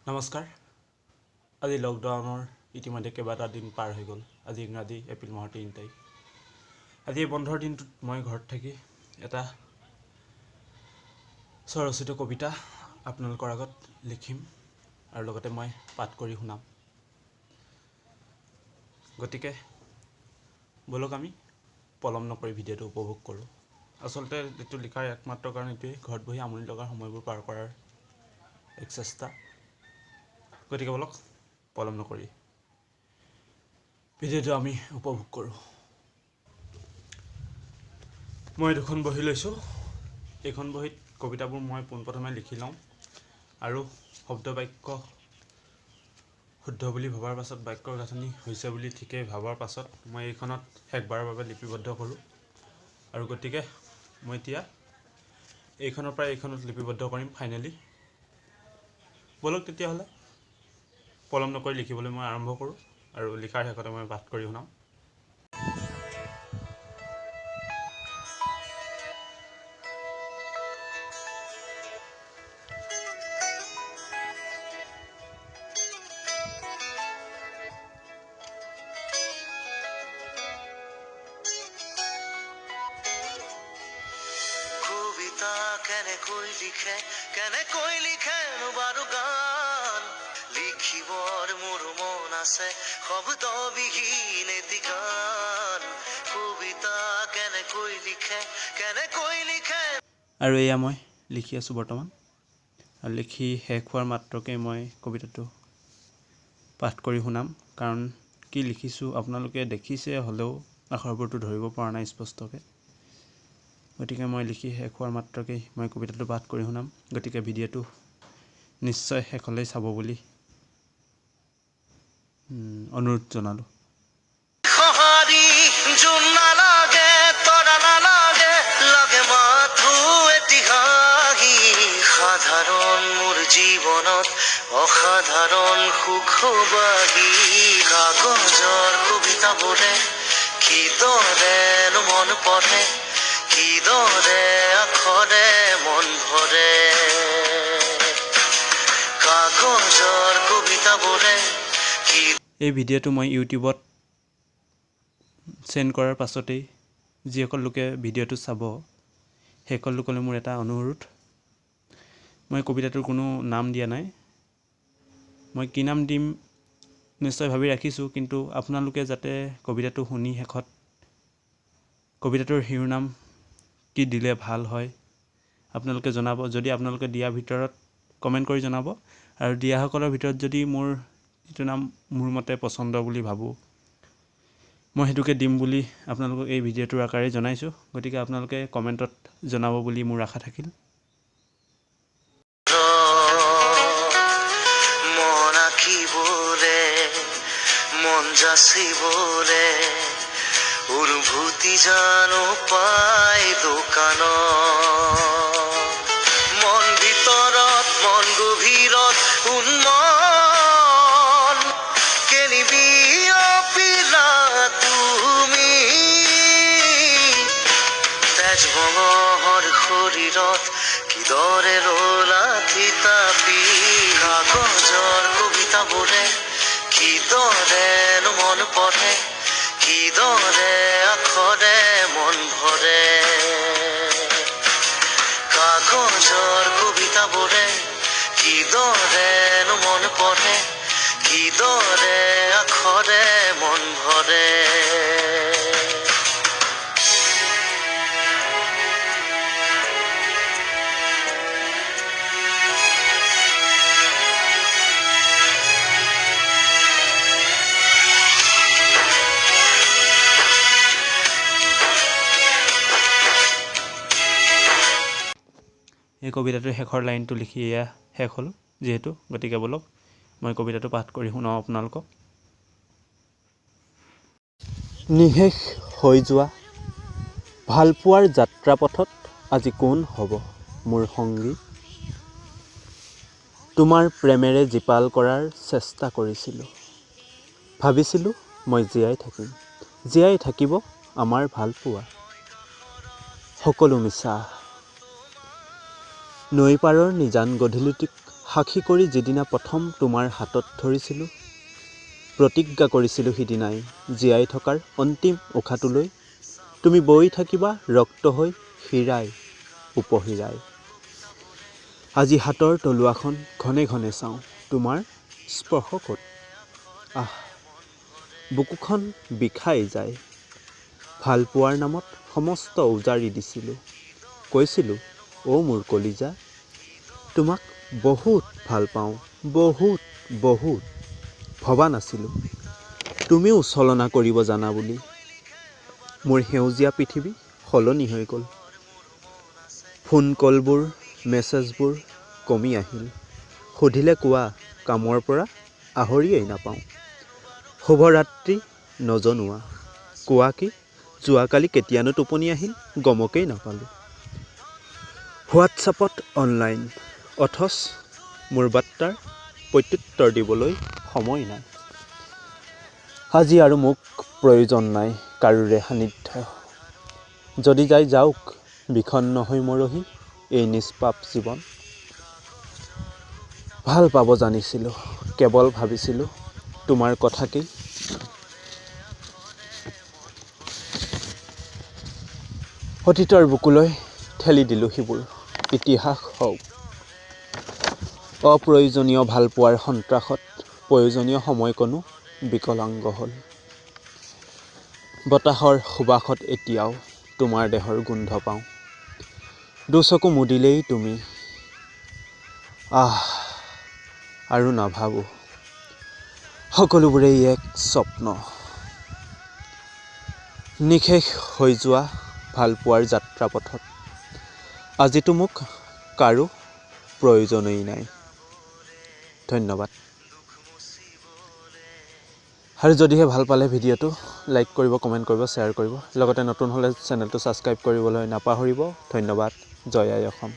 নমস্কাৰ। আজি লকডাউনৰ ইতিমধ্যে কেইবাটা দিন পাৰ হৈ গ'ল। আজি ইংৰাজী এপ্ৰিল মাহৰ 3 তাৰিখ। আজি এই বন্ধৰ দিনটোত মই ঘৰত থাকি এটা স্বৰচিত কবিতা আপোনালোকৰ আগত লিখিম আৰু লগতে মই পাঠ কৰি শুনাম। গতিকে বলক আমি পলম নকৰি ভিডিঅ'টো উপভোগ কৰোঁ। আচলতে এইটো লিখাৰ একমাত্ৰ কাৰণ এইটোৱেই, ঘৰত বহি আমনি লগা সময়বোৰ পাৰ কৰাৰ এক চেষ্টা। গতিকে বলক পলম নকৰি ভিডিঅ'টো আমি উপভোগ কৰোঁ। মই দুখন বহি লৈছোঁ। এইখন বহীত কবিতাবোৰ মই পোনপ্ৰথমে লিখি লওঁ আৰু শব্দ বাক্য শুদ্ধ বুলি ভবাৰ পাছত, বাক্যৰ গাঁথনি হৈছে বুলি ঠিকেই ভবাৰ পাছত মই এইখনত শেষবাৰৰ বাবে লিপিবদ্ধ কৰোঁ। আৰু গতিকে মই এতিয়া এইখনৰ পৰা এইখনত লিপিবদ্ধ কৰিম ফাইনেলি। বলক তেতিয়াহ'লে পলম নকৰি লিখিবলৈ মই আৰম্ভ কৰোঁ আৰু লিখাৰ শেষতে মই পাঠ কৰি শুনাম। কবিতা কেনেকৈ লিখে বাৰু গান, লিখিবৰ মোৰ মন আছে শব্দবিহীন এটি গান। কবিতা কেনেকৈ লিখে আৰু এয়া মই লিখি আছোঁ বৰ্তমান। আৰু লিখি শেষ হোৱাৰ মাত্ৰকে মই কবিতাটো পাঠ কৰি শুনাম, কাৰণ কি লিখিছোঁ আপোনালোকে দেখিছে, হ'লেও আখৰবোৰটো ধৰিব পৰা নাই স্পষ্টকৈ। গতিকে মই লিখি শেষ হোৱাৰ মাত্ৰকেই মই কবিতাটো পাঠ কৰি শুনাম। গতিকে ভিডিঅ'টো নিশ্চয় শেষলৈ চাব বুলি অনুৰোধ জনালোঁ। সাধাৰণ মোৰ জীৱনত অসাধাৰণ সুখবাগী, কাগজৰ কবিতাবোৰে কিদৰে মন পঢ়ে, কিদৰে আখৰে মন ভৰে। কাগজৰ কবিতাবোৰে এই ভিডিঅ'টো মই ইউটিউবত চেণ্ড কৰাৰ পাছতেই যিসকল লোকে ভিডিঅ'টো চাব, সেইসকল লোকলৈ মোৰ এটা অনুৰোধ। মই কবিতাটোৰ কোনো নাম দিয়া নাই। মই কি নাম দিম নিশ্চয় ভাবি ৰাখিছোঁ, কিন্তু আপোনালোকে যাতে কবিতাটো শুনি শেষত কবিতাটোৰ শিৰোনাম কি দিলে ভাল হয় আপোনালোকে জনাব। যদি আপোনালোকে দিয়াৰ ভিতৰত কমেণ্ট কৰি জনাব, আৰু দিয়াসকলৰ ভিতৰত যদি মোৰ যিটো নাম মোৰ মতে পচন্দ বুলি ভাবোঁ, মই সেইটোকে দিম বুলি আপোনালোকক এই ভিডিঅ'টোৰ আকাৰে জনাইছোঁ। গতিকে আপোনালোকে কমেণ্টত জনাব বুলি মোৰ আশা থাকিল। মন আঁকিবলে, মন যাচিবলে, অনুভূতি জানো পাই দোকানত। মন ভিতৰত, মন গভীৰত উন্মন কেনিবি অপিলা তুমি। তেজ বঙৰ শৰীৰত কিদৰে ৰলা থিতাপি, কাগজৰ কবিতাবোৰে কিদৰে মন পঢ়ে, কিদৰে আখৰে মন ভৰে। কাগজৰ কবিতাবোৰে কিদৰে মন পঢ়ে, কিদৰে আখৰে মন ভৰে। এই কবিতাটোৰ শেষৰ লাইনটো লিখি এয়া শেষ হ'ল যিহেতু, গতিকে বলক মই কবিতাটো পাঠ কৰি শুনাওঁ আপোনালোকক। নিশেষ হৈ যোৱা ভালপোৱাৰ যাত্ৰাপথত আজি কোন হ'ব মোৰ সংগী? তোমাৰ প্ৰেমেৰে জীপাল কৰাৰ চেষ্টা কৰিছিলোঁ, ভাবিছিলোঁ মই জীয়াই থাকিম, জীয়াই থাকিব আমাৰ ভালপোৱা। সকলো মিছা। নৈ পাৰৰ নিজান গধূলিটিক সাক্ষী কৰি যিদিনা প্ৰথম তোমাৰ হাতত ধৰিছিলোঁ, প্ৰতিজ্ঞা কৰিছিলোঁ সিদিনাই জীয়াই থকাৰ অন্তিম উশাহটোলৈ তুমি বৈ থাকিবা ৰক্ত হৈ হীৰাই উপহীৰাই। আজি হাতৰ তলুৱাখন ঘনে ঘনে চাওঁ, তোমাৰ স্পৰ্শ ক'ত? বুকুখন বিষাই যায়। ভাল পোৱাৰ নামত সমস্ত উজাৰি দিছিলোঁ। কৈছিলোঁ, অ' মোৰ কলিজা, তোমাক বহুত ভাল পাওঁ, বহুত বহুত। ভবা নাছিলোঁ তুমিও ছলনা কৰিব জানা বুলি। মোৰ সেউজীয়া পৃথিৱী সলনি হৈ গ'ল। ফোন কলবোৰ, মেছেজবোৰ কমি আহিল। সুধিলে কোৱা, কামৰ পৰা আহৰিয়েই নাপাওঁ। শুভৰাত্ৰি নজনোৱা, কোৱা কি যোৱাকালি কেতিয়ানো টোপনি আহিল গমকেই নাপালোঁ। হোৱাটছআপত অনলাইন, অথচ মোৰ বাৰ্তাৰ প্ৰত্যুত্তৰ দিবলৈ সময় নাই। আজি আৰু মোক প্ৰয়োজন নাই কাৰোৰে সান্নিধ্য। যদি যাই যাওক বিষণ্ণ হৈ মৰহি এই নিষ্পাপ জীৱন। ভাল পাব জানিছিলোঁ, কেৱল ভাবিছিলোঁ তোমাৰ কথাকেই। অতীতৰ বুকুলৈ ঠেলি দিলোঁ সিবোৰ, ইতিহাস হওক। অপ্ৰয়োজনীয় ভালপোৱাৰ সন্ত্ৰাসত প্ৰয়োজনীয় সময়কণো বিকলাংগ হ'ল। বতাহৰ সুবাসত এতিয়াও তোমাৰ দেহৰ গোন্ধ পাওঁ। দুচকু মুদিলেই তুমি। আৰু নাভাবোঁ সকলোবোৰেই এক স্বপ্ন। নিশেষ হৈ যোৱা ভালপোৱাৰ যাত্ৰাপথত আজিতো মোক কাৰো প্ৰয়োজনেই নাই। ধন্যবাদ। আৰু যদিহে ভাল পালে ভিডিঅ'টো লাইক কৰিব, কমেণ্ট কৰিব, শ্বেয়াৰ কৰিব। লগতে নতুন হ'লে চেনেলটো ছাবস্ক্ৰাইব কৰিবলৈ নাপাহৰিব। ধন্যবাদ। জয় আই অসম।